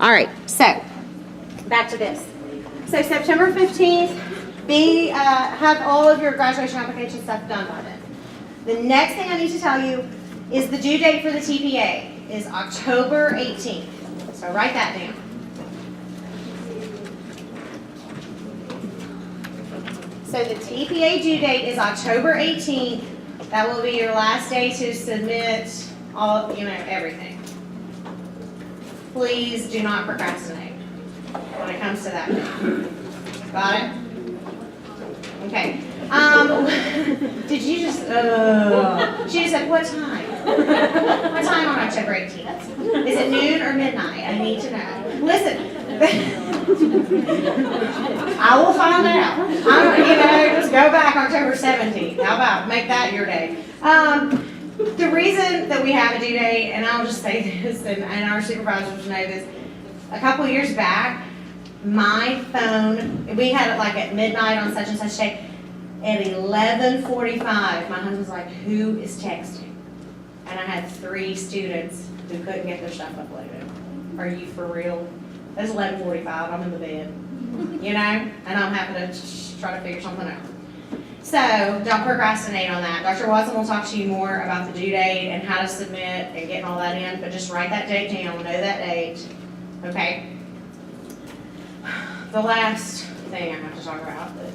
All right, so back to this. So September 15th, have all of your graduation application stuff done by then. The next thing I need to tell you is the due date for the TPA is October 18th. So write that down. So the TPA due date is October 18th. That will be your last day to submit all, everything. Please do not procrastinate when it comes to that. Got it? Okay. Did you just, she just said, what time? What time on October 18th? Is it noon or midnight? I need to know. Listen. I will find out. Just go back October 17th. How about make that your day? The reason that we have a due date, and I'll just say this, and our supervisors know this, a couple years back, my phone, we had it like at midnight on such and such day, at 11:45, my husband's like, who is texting? And I had 3 students who couldn't get their stuff uploaded. Are you for real? It's 11:45, I'm in the bed, and I'm having to try to figure something out. So don't procrastinate on that. Dr. Watson will talk to you more about the due date and how to submit and getting all that in, but just write that date down, know that date, okay? The last thing I have to talk about that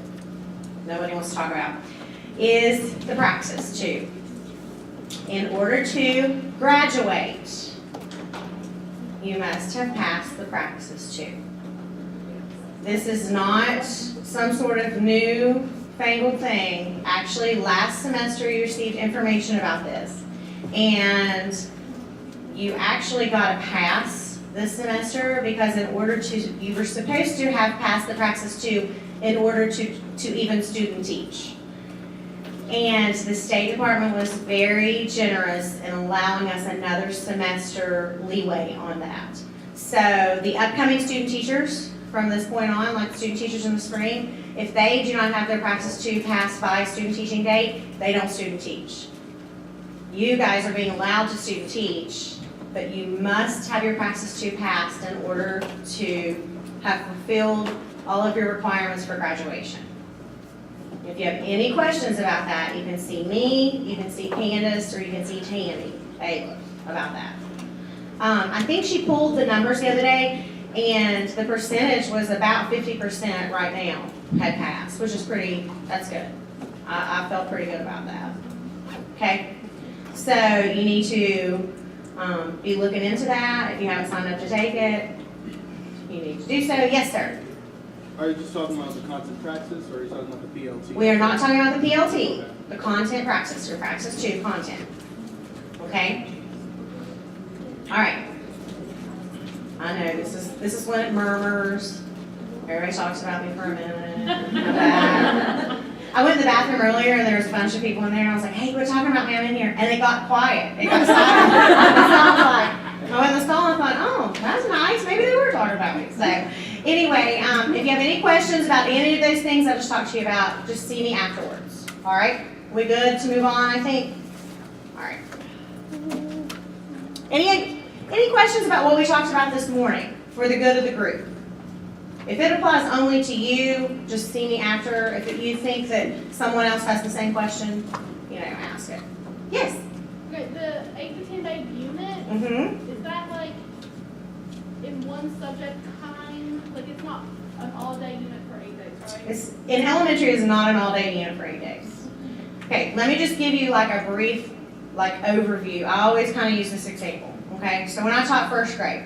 nobody wants to talk about is the praxis too. In order to graduate, you must have passed the praxis too. This is not some sort of new fangled thing. Actually, last semester you received information about this, and you actually got a pass this semester because you were supposed to have passed the praxis too in order to even student teach. And the State Department was very generous in allowing us another semester leeway on that. So the upcoming student teachers from this point on, like student teachers in the spring, if they do not have their praxis 2 passed by student teaching date, they don't student teach. You guys are being allowed to student teach, but you must have your praxis 2 passed in order to have fulfilled all of your requirements for graduation. If you have any questions about that, you can see me, you can see Candace, or you can see Tammy Bailiff about that. I think she pulled the numbers the other day, and the percentage was about 50% right now had passed, which is that's good. I felt pretty good about that. Okay? So you need to be looking into that. If you haven't signed up to take it, you need to do so. Yes, sir? Are you just talking about the content praxis, or are you talking about the PLT? We are not talking about the PLT, the content praxis, or praxis 2 content. Okay? All right. I know this is when it murmurs. Everybody talks about me for a minute. I went to the bathroom earlier and there was a bunch of people in there and I was like, hey, quit talking about me, I'm in here. And it got quiet. It got silent. I went in the stall and I thought, oh, that's nice. Maybe they were talking about me. So anyway, if you have any questions about any of those things I just talked to you about, just see me afterwards. All right? We good to move on, I think? All right. Any questions about what we talked about this morning for the good of the group? If it applies only to you, just see me after. If you think that someone else has the same question, ask it. Yes? Okay, the 8 to 10 day unit, is that like in one subject time? Like it's not an all-day unit for 8 days, right? In elementary, it's not an all-day unit for 8 days. Okay, let me just give you like a brief overview. I always kind of use this example. Okay, so when I taught first grade,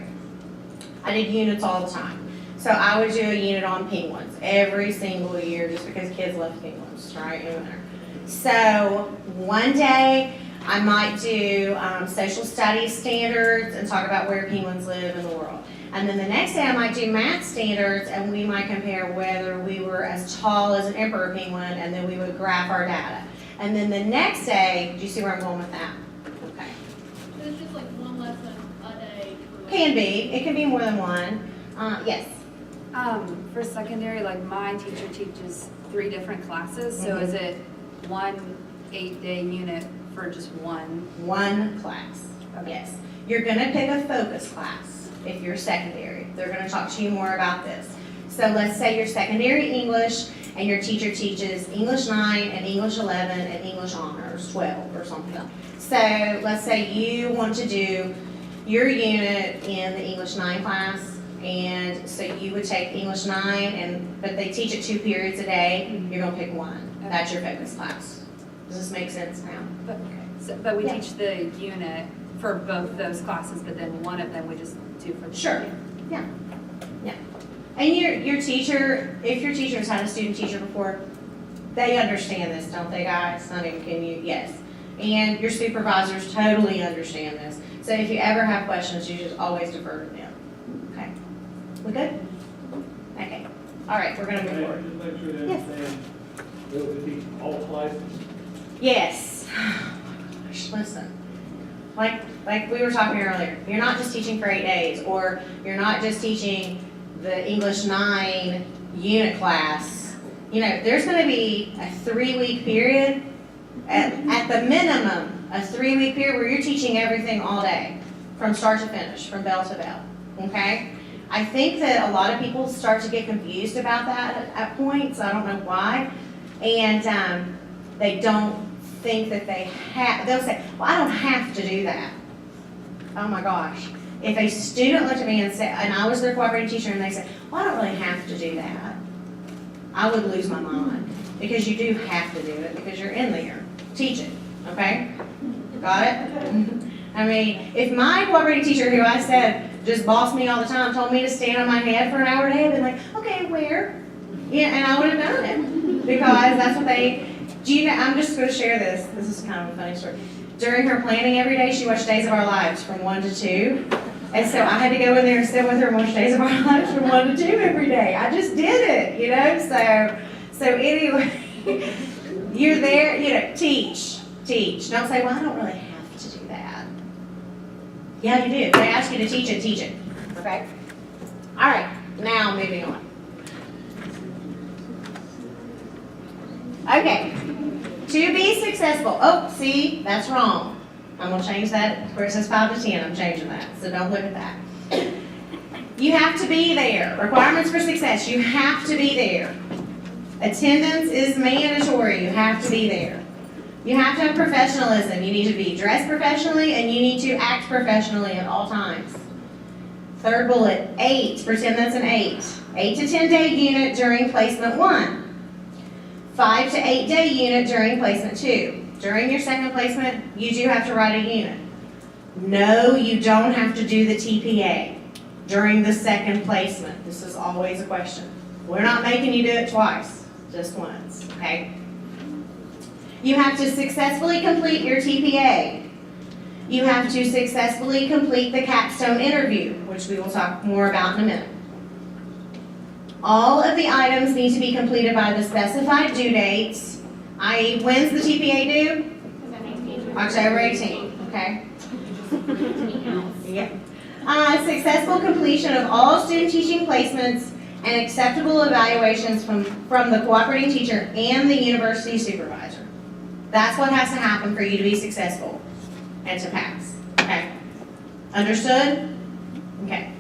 I did units all the time. So I would do a unit on penguins every single year just because kids love penguins, right? So one day I might do social studies standards and talk about where penguins live in the world. And then the next day I might do math standards and we might compare whether we were as tall as an emperor penguin, and then we would graph our data. And then the next day, do you see where I'm going with that? Okay. So it's just like one lesson a day? Can be. It can be more than one. Yes? For secondary, like my teacher teaches 3 different classes, so is it one 8-day unit for just one? One class, yes. You're gonna pick a focus class if you're secondary. They're gonna talk to you more about this. So let's say you're secondary English and your teacher teaches English 9 and English 11 and English Honors 12 or something. So let's say you want to do your unit in the English 9 class, and so you would take English 9 but they teach it 2 periods a day, you're gonna pick one. That's your focus class. Does this make sense now? But we Yeah. teach the unit for both those classes, but then one of them we just do for the. Sure. Yeah. And your teacher, if your teacher's had a student teacher before, they understand this, don't they, guys? I mean, can you? Yes. And your supervisors totally understand this. So if you ever have questions, you just always defer to them. Okay. We good? Okay. All right, we're gonna move forward. Just make sure they Yes. understand, they'll be teaching all classes. Yes. Oh my gosh, listen. Like we were talking earlier, you're not just teaching for 8 days, or you're not just teaching the English 9 unit class. You know, there's gonna be a 3-week period, at the minimum, a 3-week period where you're teaching everything all day, from start to finish, from bell to bell, okay? I think that a lot of people start to get confused about that at points, I don't know why, and they don't think that they'll say, well, I don't have to do that. Oh my gosh. If a student looked at me and said, and I was their cooperating teacher, and they said, well, I don't really have to do that, I would lose my mind. Because you do have to do it, because you're in there teaching, okay? Got it? I mean, if my cooperating teacher, who I said just bossed me all the time, told me to stand on my head for an hour a day, I'd been like, okay, where? Yeah, and I would have done it. Because that's what do you know, I'm just going to share this. This is kind of a funny story. During her planning every day, she watched Days of Our Lives from 1 to 2. And so I had to go in there and sit with her and watch Days of Our Lives from 1 to 2 every day. I just did it, you know? So anyway, you're there, you know, teach. Don't say, well, I don't really have to do that. Yeah, you do. If they ask you to teach it. Okay? All right, now moving on. Okay, to be successful. Oh, see, that's wrong. I'm going to change that. Where it says 5 to 10, I'm changing that. So don't look at that. You have to be there. Requirements for success. You have to be there. Attendance is mandatory. You have to be there. You have to have professionalism. You need to be dressed professionally, and you need to act professionally at all times. Third bullet, 8. Pretend that's an 8. 8 to 10 day unit during placement 1. 5 to 8 day unit during placement 2. During your second placement, you do have to write a unit. No, you don't have to do the TPA during the second placement. This is always a question. We're not making you do it twice, just once, okay? You have to successfully complete your TPA. You have to successfully complete the capstone interview, which we will talk more about in a minute. All of the items need to be completed by the specified due dates, i.e., when's the TPA due? October 18th, okay? Yeah. Successful completion of all student teaching placements and acceptable evaluations from the cooperating teacher and the university supervisor. That's what has to happen for you to be successful and to pass, okay? Understood? Okay.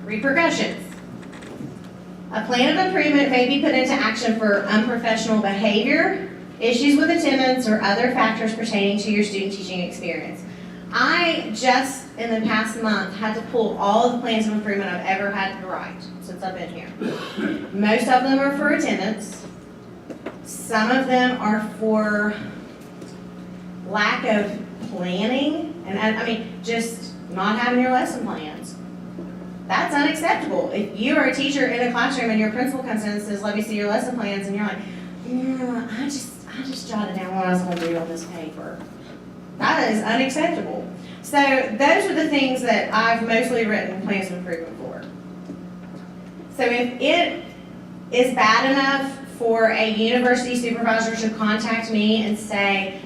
Repercussions. A plan of improvement may be put into action for unprofessional behavior, issues with attendance, or other factors pertaining to your student teaching experience. I just, in the past month, had to pull all of the plans of improvement I've ever had to write since I've been here. Most of them are for attendance. Some of them are for lack of planning, and I mean, just not having your lesson plans. That's unacceptable. If you are a teacher in a classroom and your principal comes in and says, let me see your lesson plans, and you're like, yeah, I just jotted down what I was going to do on this paper. That is unacceptable. So those are the things that I've mostly written plans of improvement for. So if it is bad enough for a university supervisor to contact me and say,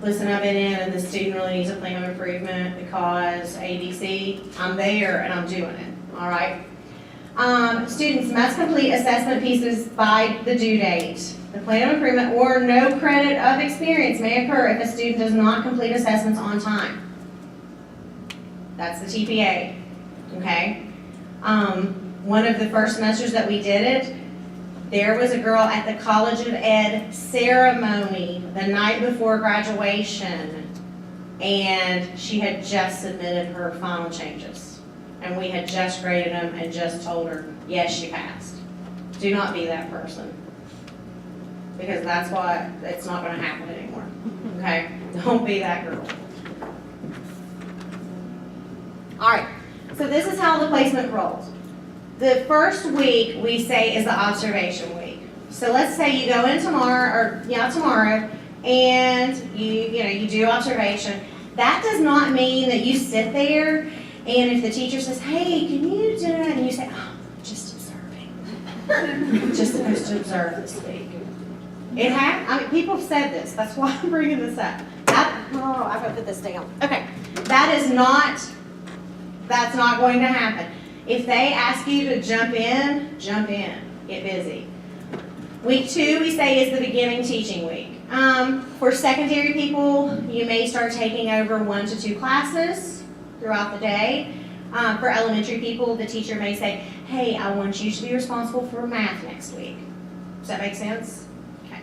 listen, I've been in and the student really needs a plan of improvement because ABC, I'm there and I'm doing it, all right? Students must complete assessment pieces by the due date. The plan of improvement or no credit of experience may occur if a student does not complete assessments on time. That's the TPA, okay? One of the first semesters that we did it, there was a girl at the College of Ed ceremony the night before graduation, and she had just submitted her final changes. And we had just graded them and just told her, yes, she passed. Do not be that person. Because that's why it's not gonna happen anymore, okay? Don't be that girl. All right, so this is how the placement rolls. The first week we say is the observation week. So let's say you go in tomorrow, and you do observation. That does not mean that you sit there and if the teacher says, hey, can you do it? And you say, oh, just observing. Just supposed to observe this week. I mean, people have said this. That's why I'm bringing this up. I've got to put this down. Okay, that's not going to happen. If they ask you to jump in, get busy. Week 2, we say, is the beginning teaching week. For secondary people, you may start taking over 1 to 2 classes throughout the day. For elementary people, the teacher may say, hey, I want you to be responsible for math next week. Does that make sense? Okay.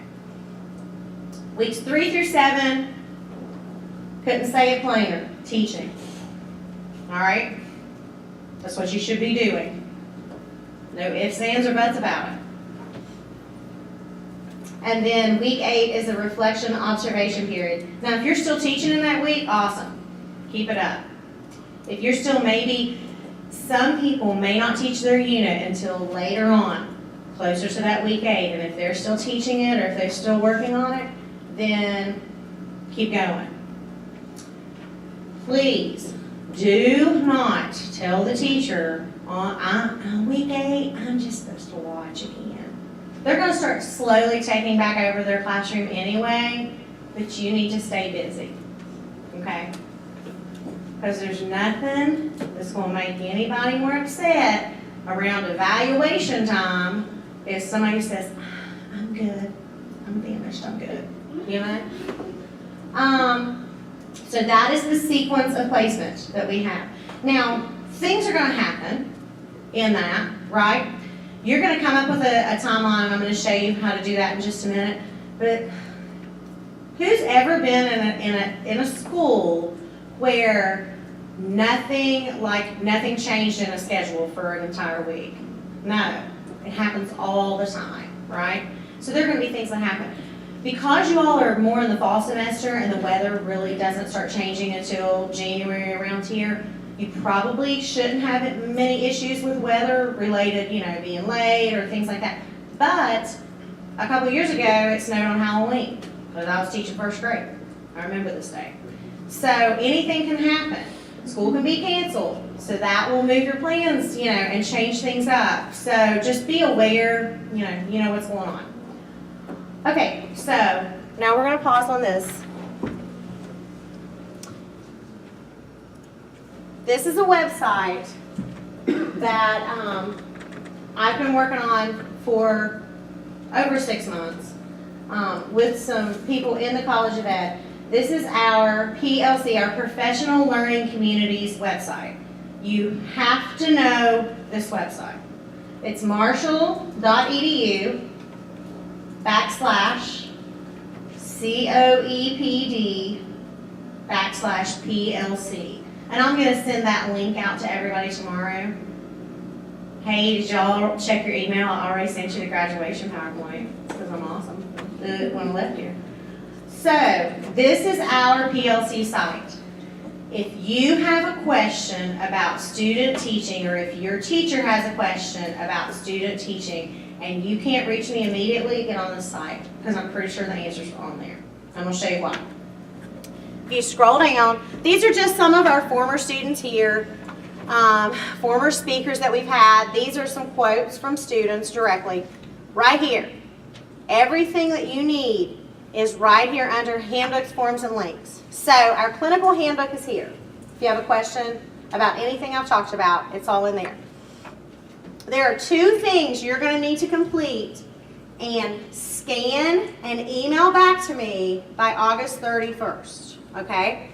Weeks 3 through 7, couldn't say it plainer, teaching. All right? That's what you should be doing. No ifs, ands, or buts about it. And then week 8 is a reflection observation period. Now, if you're still teaching in that week, awesome. Keep it up. If you're still some people may not teach their unit until later on, closer to that week 8. And if they're still teaching it or if they're still working on it, then keep going. Please do not tell the teacher on week 8, I'm just supposed to watch again. They're going to start slowly taking back over their classroom anyway, but you need to stay busy, okay? Because there's nothing that's going to make anybody more upset around evaluation time if somebody says, I'm good, I'm finished, I'm good, you know? So that is the sequence of placement that we have. Now, things are going to happen in that, right? You're going to come up with a timeline. I'm going to show you how to do that in just a minute. But who's ever been in a school where nothing changed in a schedule for an entire week? No, it happens all the time, right? So there are going to be things that happen. Because you all are more in the fall semester and the weather really doesn't start changing until January around here, you probably shouldn't have many issues with weather related, being late or things like that. But a couple years ago, it snowed on Halloween because I was teaching first grade. I remember this day. So anything can happen. School can be canceled. So that will move your plans, and change things up. So just be aware, you know what's going on. Okay, so now we're going to pause on this. This is a website that I've been working on for over 6 months with some people in the College of Ed. This is our PLC, our Professional Learning Communities website. You have to know this website. It's marshall.edu/COEPD/PLC. And I'm going to send that link out to everybody tomorrow. Hey, did y'all check your email? I already sent you the graduation PowerPoint because I'm awesome. The one left here. So, this is our PLC site. If you have a question about student teaching, or if your teacher has a question about student teaching, and you can't reach me immediately, get on this site, because I'm pretty sure the answers are on there. I'm going to show you why. If you scroll down, these are just some of our former students here, former speakers that we've had. These are some quotes from students directly. Right here. Everything that you need is right here under handbooks, forms, and links. So our clinical handbook is here. If you have a question about anything I've talked about, it's all in there. There are 2 things you're going to need to complete and scan and email back to me by August 31st, okay?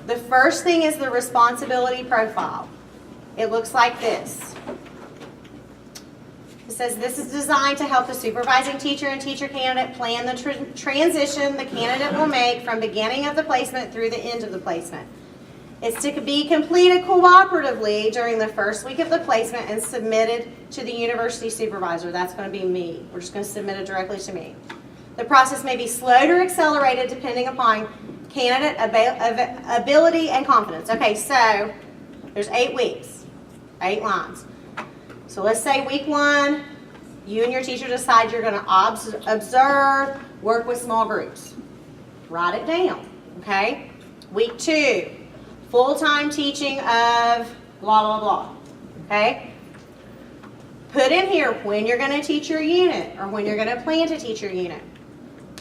The first thing is the responsibility profile. It looks like this. It says this is designed to help the supervising teacher and teacher candidate plan the transition the candidate will make from beginning of the placement through the end of the placement. It's to be completed cooperatively during the first week of the placement and submitted to the university supervisor. That's going to be me. We're just going to submit it directly to me. The process may be slowed or accelerated depending upon candidate ability and confidence. Okay, so there's 8 weeks, 8 lines. So let's say week 1, you and your teacher decide you're going to observe, work with small groups. Write it down, okay? Week 2, full-time teaching of blah, blah, blah, okay? Put in here when you're going to teach your unit or when you're going to plan to teach your unit.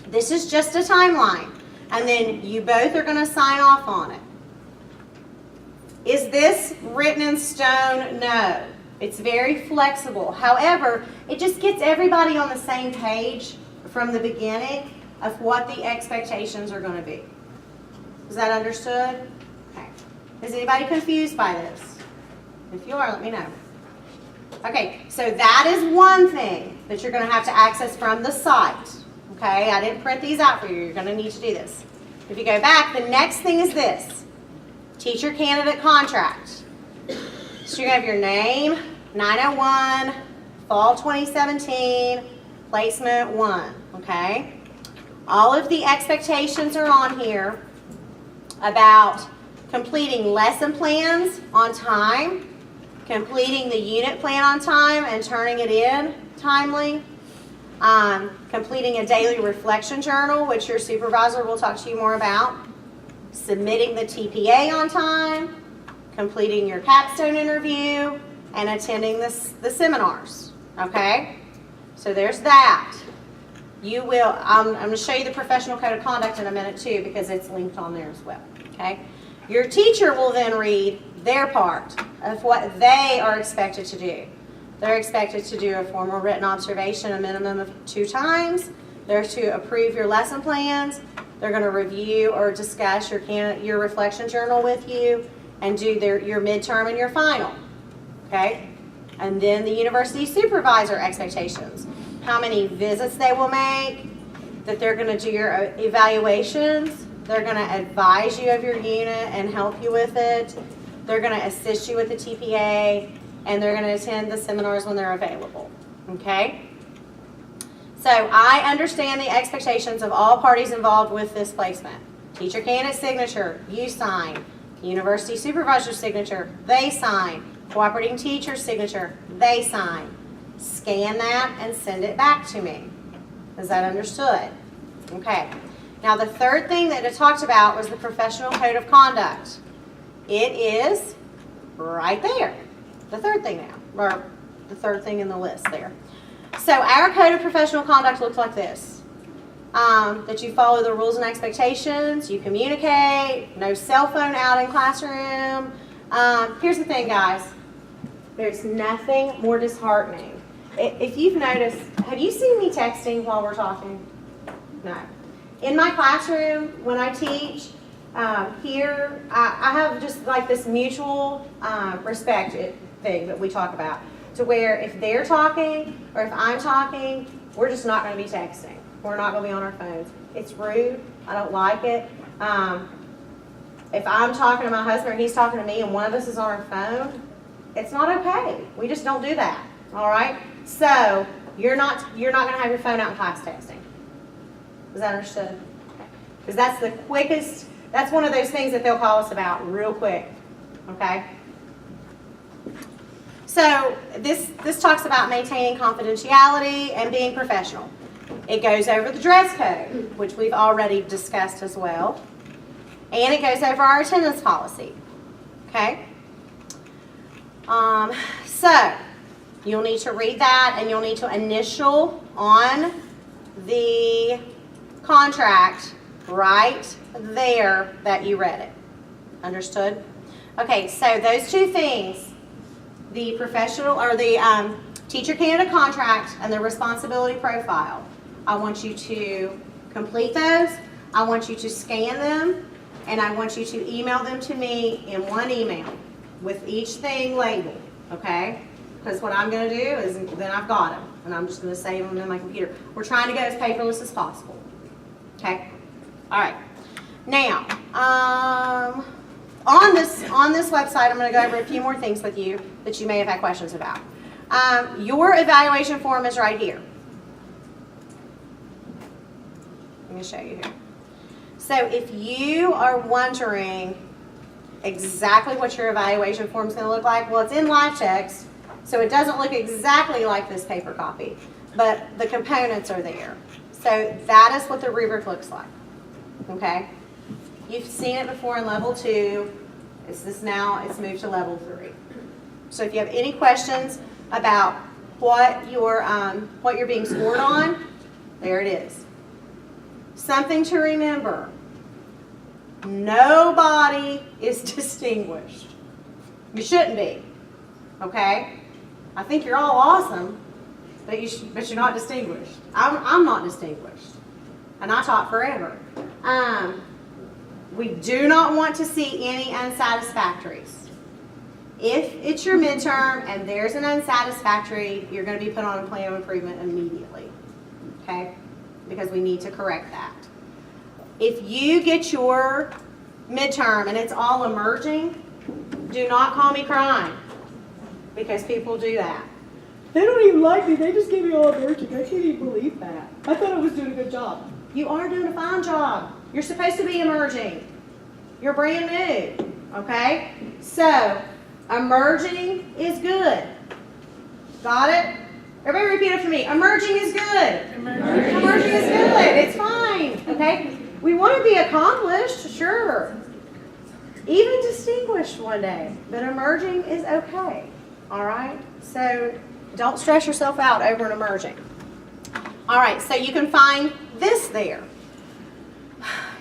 This is just a timeline, and then you both are going to sign off on it. Is this written in stone? No. It's very flexible. However, it just gets everybody on the same page from the beginning of what the expectations are going to be. Is that understood? Okay. Is anybody confused by this? If you are, let me know. Okay, so that is one thing that you're going to have to access from the site. Okay, I didn't print these out for you. You're going to need to do this. If you go back, the next thing is this. Teacher candidate contract. So you have your name, 901, fall 2017, placement 1, okay? All of the expectations are on here about completing lesson plans on time, completing the unit plan on time and turning it in timely, completing a daily reflection journal, which your supervisor will talk to you more about, submitting the TPA on time, completing your capstone interview, and attending the seminars, okay? So there's that. You will, I'm going to show you the professional code of conduct in a minute too, because it's linked on there as well, okay? Your teacher will then read their part of what they are expected to do. They're expected to do a formal written observation a minimum of 2 times. They're to approve your lesson plans. They're going to review or discuss your reflection journal with you and do your midterm and your final, okay? And then the university supervisor expectations. How many visits they will make, that they're going to do your evaluations. They're going to advise you of your unit and help you with it. They're going to assist you with the TPA, and they're going to attend the seminars when they're available, okay? So I understand the expectations of all parties involved with this placement. Teacher candidate signature, you sign. University supervisor signature, they sign. Cooperating teacher signature, they sign. Scan that and send it back to me. Is that understood? Okay. Now the third thing that it talked about was the professional code of conduct. It is right there. The third thing now, or the third thing in the list there. So our code of professional conduct looks like this. That you follow the rules and expectations, you communicate, no cell phone out in classroom. Here's the thing, guys. There's nothing more disheartening. If you've noticed, have you seen me texting while we're talking? No. In my classroom, when I teach, here, I have just like this mutual respect thing that we talk about, to where if they're talking or if I'm talking, we're just not going to be texting. We're not going to be on our phones. It's rude. I don't like it. If I'm talking to my husband or he's talking to me and one of us is on our phone, it's not okay. We just don't do that. All right? So you're not going to have your phone out in class texting. Is that understood? Because that's the quickest. That's one of those things that they'll call us about real quick. Okay? So this talks about maintaining confidentiality and being professional. It goes over the dress code, which we've already discussed as well. And it goes over our attendance policy. Okay? So you'll need to read that and you'll need to initial on the contract right there that you read it. Understood? Okay, so those 2 things, the professional or the teacher candidate contract and the responsibility profile, I want you to complete those. I want you to scan them and I want you to email them to me in one email with each thing labeled, okay? Because what I'm going to do is then I've got them, and I'm just going to save them in my computer. We're trying to go as paperless as possible, okay? All right. Now, on this website, I'm going to go over a few more things with you that you may have had questions about. Your evaluation form is right here. Let me show you here. So if you are wondering exactly what your evaluation form is going to look like, well, it's in LiveText, so it doesn't look exactly like this paper copy, but the components are there. So that is what the rubric looks like, okay? You've seen it before in level 2. It's moved to level 3. So if you have any questions about what you're being scored on, there it is. Something to remember. Nobody is distinguished. You shouldn't be, okay? I think you're all awesome, but you're not distinguished. I'm not distinguished, and I taught forever. We do not want to see any unsatisfactories. If it's your midterm and there's an unsatisfactory, you're going to be put on a plan of improvement immediately, okay? Because we need to correct that. If you get your midterm and it's all emerging, do not call me crying, because people do that. They don't even like me. They just gave me all emerging. I can't even believe that. I thought I was doing a good job. You are doing a fine job. You're supposed to be emerging. You're brand new, okay? So, emerging is good. Got it? Everybody repeat after me. Emerging is good. Emerging is good. It's fine, okay? We want to be accomplished, sure. Even distinguished one day. But emerging is okay, all right? So, don't stress yourself out over an emerging. All right, so you can find this there.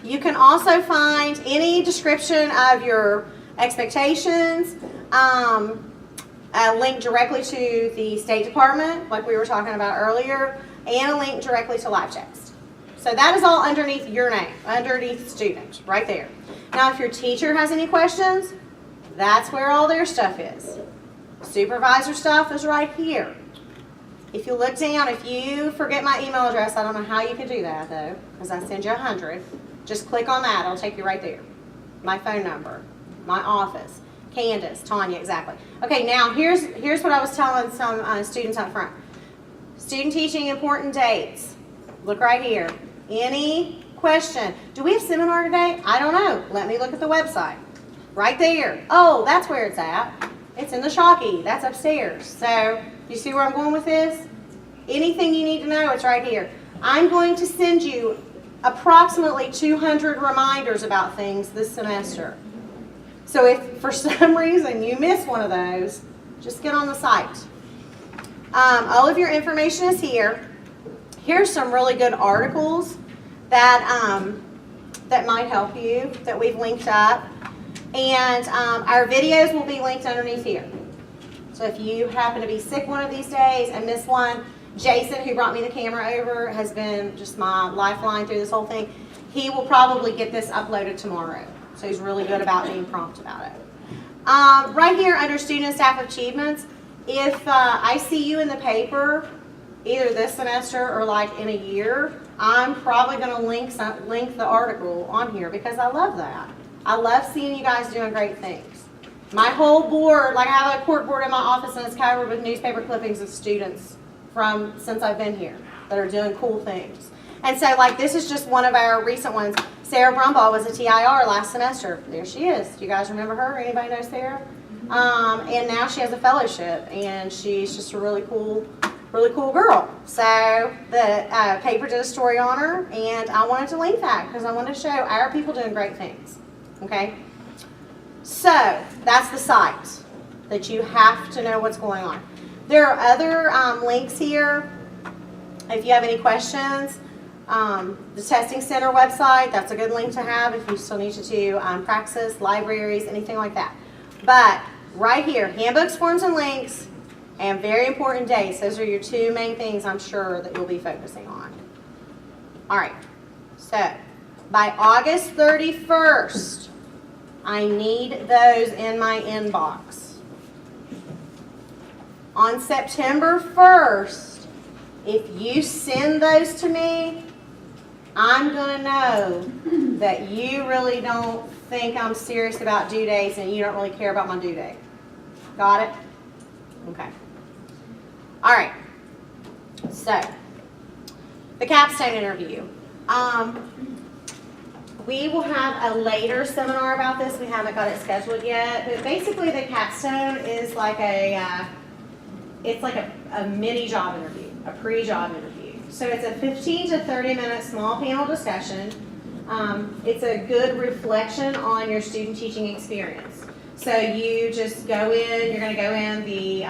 You can also find any description of your expectations, a link directly to the State Department, like we were talking about earlier, and a link directly to LiveText. So that is all underneath your name, underneath student, right there. Now, if your teacher has any questions, that's where all their stuff is. Supervisor stuff is right here. If you look down, if you forget my email address, I don't know how you can do that though, because I send you 100. Just click on that, it'll take you right there. My phone number, my office, Candace, Tanya, exactly. Okay, now here's what I was telling some students up front. Student teaching important dates. Look right here. Any question? Do we have seminar today? I don't know. Let me look at the website. Right there. Oh, that's where it's at. It's in the Shockey. That's upstairs. So, you see where I'm going with this? Anything you need to know, it's right here. I'm going to send you approximately 200 reminders about things this semester. So if for some reason you miss one of those, just get on the site. All of your information is here. Here's some really good articles that, that might help you, that we've linked up. And our videos will be linked underneath here. So if you happen to be sick one of these days and miss one, Jason, who brought me the camera over, has been just my lifeline through this whole thing. He will probably get this uploaded tomorrow. So he's really good about being prompt about it. Right here under student and staff achievements, if I see you in the paper, either this semester or like in a year, I'm probably going to link the article on here because I love that. I love seeing you guys doing great things. My whole board, like I have a cork board in my office and it's covered with newspaper clippings of students from since I've been here that are doing cool things. And so like this is just one of our recent ones. Sarah Brumbaugh was a TIR last semester. There she is. Do you guys remember her? Anybody know Sarah? And now she has a fellowship and she's just a really cool girl. So the paper did a story on her and I wanted to link that because I wanted to show our people doing great things. Okay? So that's the site that you have to know what's going on. There are other links here if you have any questions. The Testing Center website, that's a good link to have if you still need to do Praxis, libraries, anything like that. But right here, handbooks, forms, and links, and very important dates. Those are your two main things I'm sure that you'll be focusing on. All right, so By August 31st, I need those in my inbox. On September 1st, if you send those to me, I'm going to know that you really don't think I'm serious about due dates and you don't really care about my due date. Got it? Okay. All right. So, the capstone interview. We will have a later seminar about this. We haven't got it scheduled yet. But basically, the capstone is like it's like a mini job interview, a pre-job interview. So it's a 15 to 30-minute small panel discussion. It's a good reflection on your student teaching experience. So you just go in, you're going to go in, the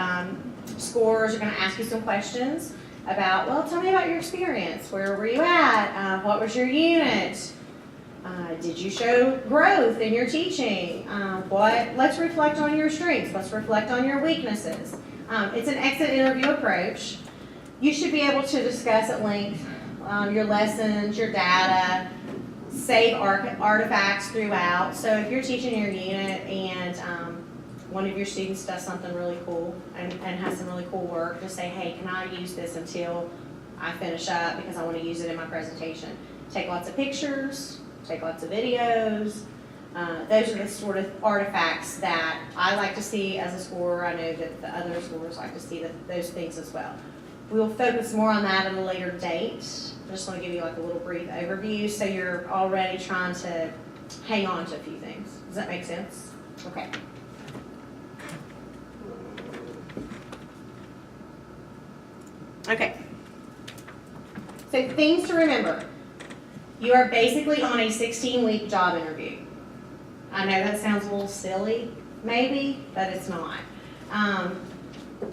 scores are going to ask you some questions about, well, tell me about your experience. Where were you at? What was your unit? Did you show growth in your teaching? Let's reflect on your strengths. Let's reflect on your weaknesses. It's an exit interview approach. You should be able to discuss at length your lessons, your data, save artifacts throughout. So if you're teaching your unit and one of your students does something really cool and has some really cool work, just say, hey, can I use this until I finish up because I want to use it in my presentation. Take lots of pictures, take lots of videos. Those are the sort of artifacts that I like to see as a scorer. I know that the other scorers like to see those things as well. We will focus more on that at a later date. I just want to give you like a little brief overview so you're already trying to hang on to a few things. Does that make sense? Okay. Okay. So things to remember. You are basically on a 16-week job interview. I know that sounds a little silly, maybe, but it's not.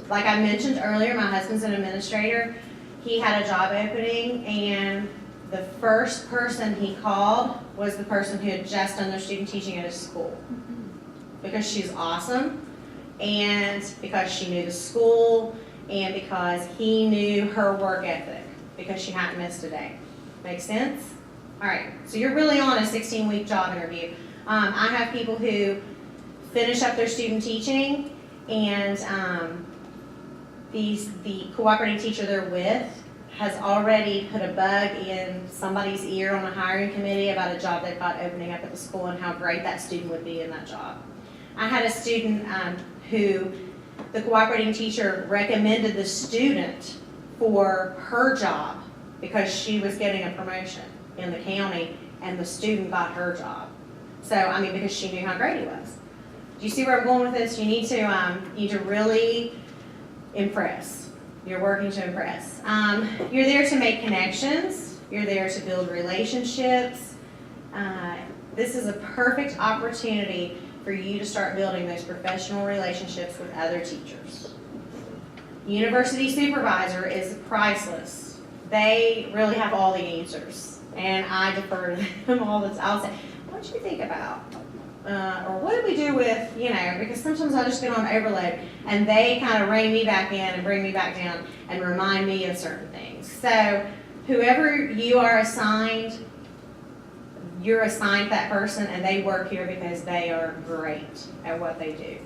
Like I mentioned earlier, my husband's an administrator. He had a job opening, and the first person he called was the person who had just done their student teaching at his school. Because she's awesome, and because she knew the school, and because he knew her work ethic, because she hadn't missed a day. Make sense? All right, so you're really on a 16-week job interview. I have people who finish up their student teaching, and the cooperating teacher they're with has already put a bug in somebody's ear on a hiring committee about a job they've got opening up at the school and how great that student would be in that job. I had a student who the cooperating teacher recommended the student for her job because she was getting a promotion in the county, and the student got her job. So, I mean, because she knew how great he was. Do you see where I'm going with this? You need to really impress. You're working to impress. You're there to make connections. You're there to build relationships. This is a perfect opportunity for you to start building those professional relationships with other teachers. University supervisor is priceless. They really have all the answers, and I defer to them all the time. I'll say, what do you think about? Or what do we do with, because sometimes I just get on overload, and they kind of rein me back in and bring me back down and remind me of certain things. So whoever you are assigned, you're assigned that person, and they work here because they are great at what they do.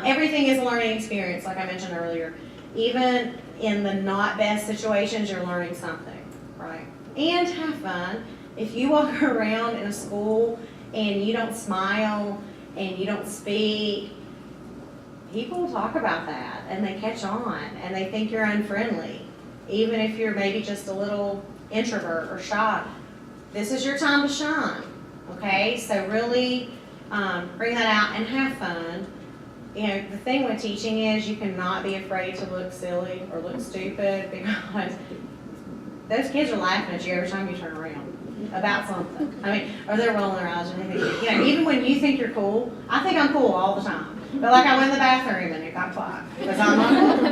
Everything is a learning experience, like I mentioned earlier. Even in the not best situations, you're learning something, right? And have fun. If you walk around in a school and you don't smile and you don't speak, people talk about that and they catch on and they think you're unfriendly, even if you're maybe just a little introvert or shy. This is your time to shine, okay? So really bring that out and have fun. The thing with teaching is you cannot be afraid to look silly or look stupid, because those kids are laughing at you every time you turn around about something. I mean, or they're rolling their eyes and they think, even when you think you're cool, I think I'm cool all the time. But like I went in the bathroom and it got quiet because I'm not cool.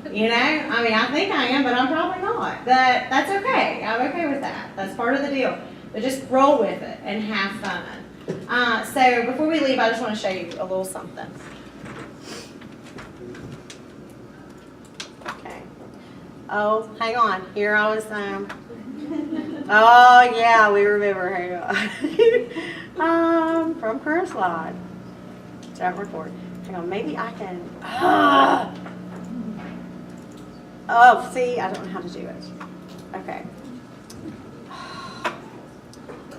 I mean, I think I am, but I'm probably not. That's okay. I'm okay with that. That's part of the deal. But just roll with it and have fun. So before we leave, I just want to show you a little something. Okay. Oh, hang on. Here I was. Oh, yeah, we remember her. From current slide. Don't record. Hang on, maybe I can. Oh, see, I don't know how to do it. Okay.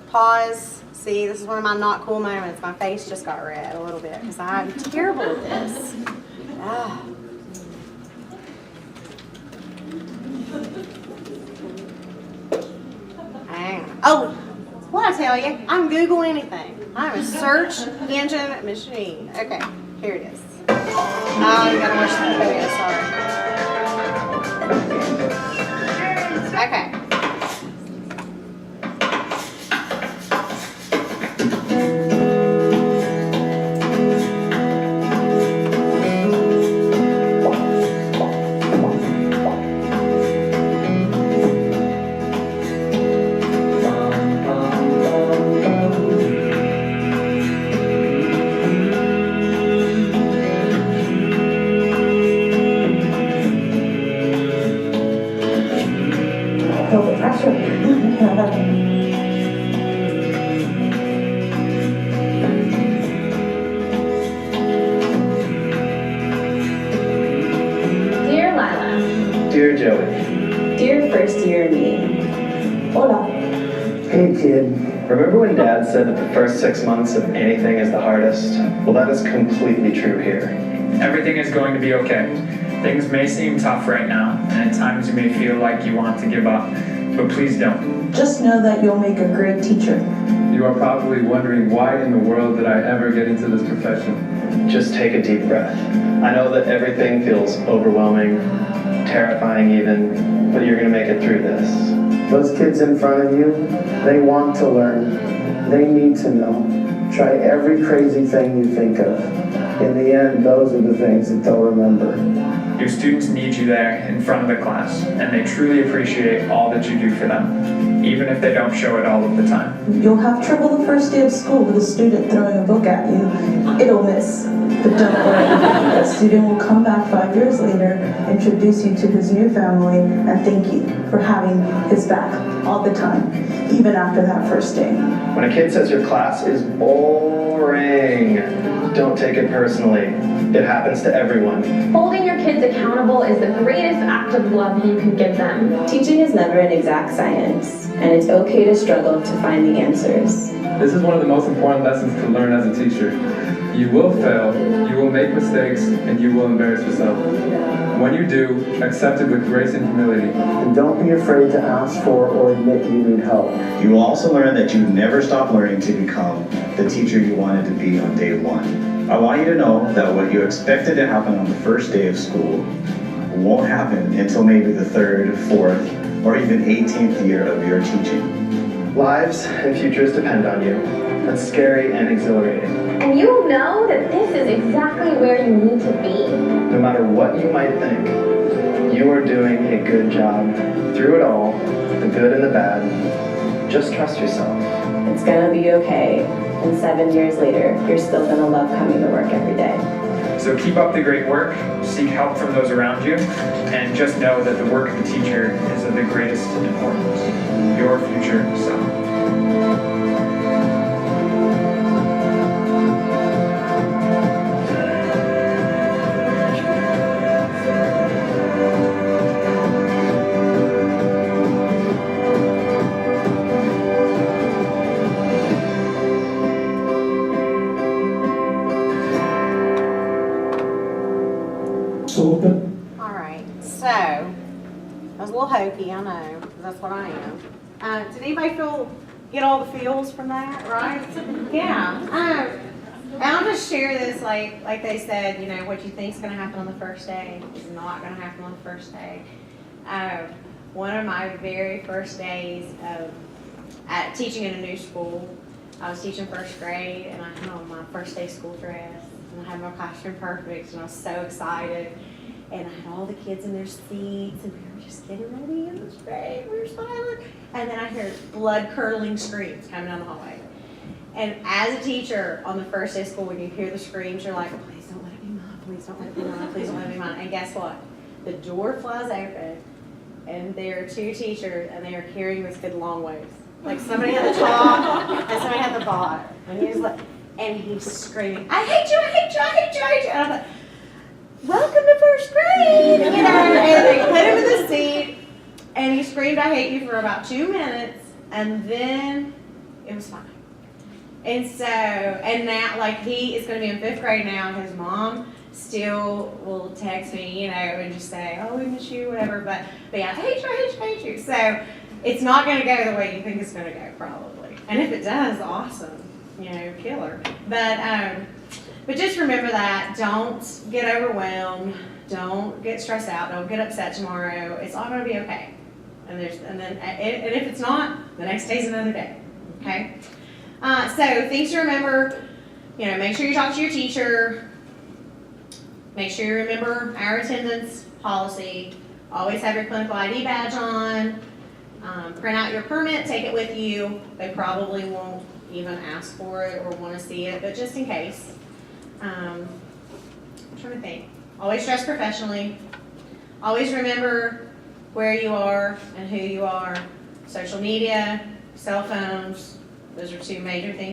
Pause. See, this is one of my not cool moments. My face just got red a little bit because I'm terrible at this. Ah. Hang on. Oh, what I tell you, I'm Google anything. I'm a search engine machine. Okay, here it is. Oh, you gotta watch the video, sorry. Okay. Dear Lila, Dear Joey. dear first year me. Hola. Hey kid. Remember when Dad said that the first 6 months of anything is the hardest? Well, that is completely true here. Everything is going to be okay. Things may seem tough right now, and at times you may feel like you want to give up, but please don't. Just know that you'll make a great teacher. You are probably wondering why in the world did I ever get into this profession? Just take a deep breath. I know that everything feels overwhelming, terrifying even, but you're gonna make it through this. Those kids in front of you, they want to learn. They need to know. Try every crazy thing you think of. In the end, those are the things that they'll remember. Your students need you there in front of the class, and they truly appreciate all that you do for them, even if they don't show it all of the time. You'll have trouble the first day of school with a student throwing a book at you. It'll miss. But don't worry, that student will come back 5 years later, introduce you to his new family, and thank you for having his back all the time, even after that first day. When a kid says your class is boring, don't take it personally. It happens to everyone. Holding your kids accountable is the greatest act of love you can give them. Teaching is never an exact science, and it's okay to struggle to find the answers. This is one of the most important lessons to learn as a teacher. You will fail, you will make mistakes, and you will embarrass yourself. When you do, accept it with grace and humility. And don't be afraid to ask for or admit you need help. You will also learn that you never stop learning to become the teacher you wanted to be on day one. I want you to know that what you expected to happen on the first day of school won't happen until maybe the 3rd, 4th, or even 18th year of your teaching. Lives and futures depend on you. That's scary and exhilarating. And you will know that this is exactly where you need to be. No matter what you might think, you are doing a good job through it all, the good and the bad. Just trust yourself. It's gonna be okay. And 7 years later, you're still gonna love coming to work every day. So keep up the great work, seek help from those around you, and just know that the work of a teacher is of the greatest importance. Your future self. All right, so that was a little hokey, I know, 'cause that's what I am. Did anybody get all the feels from that, right? Yeah. And I'll just share this, like they said, you know, what you think is going to happen on the first day is not going to happen on the first day. One of my very first days at teaching in a new school, I was teaching first grade, and I had on my first day school dress, and I had my costume perfect, and I was so excited. And I had all the kids in their seats, and we were just getting ready, and it was great, we were smiling. And then I heard blood-curdling screams coming down the hallway. And as a teacher, on the first day of school, when you hear the screams, you're like, please don't let it be mine, please don't let it be mine, please don't let it be mine. And guess what? The door flies open, and there are two teachers, and they are carrying this kid long ways. Like somebody at the top and somebody at the bottom. And he was like, and he's screaming, I hate you, I hate you, I hate you, I hate you. And I thought, welcome to first grade, you know, and they put him in the seat, and he screamed, I hate you for about 2 minutes, and then it was fine. And so, and now, like, he is going to be in 5th grade now, and his mom still will text me, you know, and just say, oh, we miss you, whatever, but yeah, I hate you, I hate you, I hate you. So, it's not going to go the way you think it's going to go, probably. And if it does, awesome, you know, killer. But just remember that, don't get overwhelmed, don't get stressed out, don't get upset tomorrow. It's all going to be okay. And if it's not, the next day's another day, okay? So things to remember, you know, make sure you talk to your teacher. Make sure you remember our attendance policy. Always have your clinical ID badge on. Print out your permit, take it with you. They probably won't even ask for it or want to see it, but just in case. I'm trying to think. Always dress professionally. Always remember where you are and who you are. Social media, cell phones, those are two major things.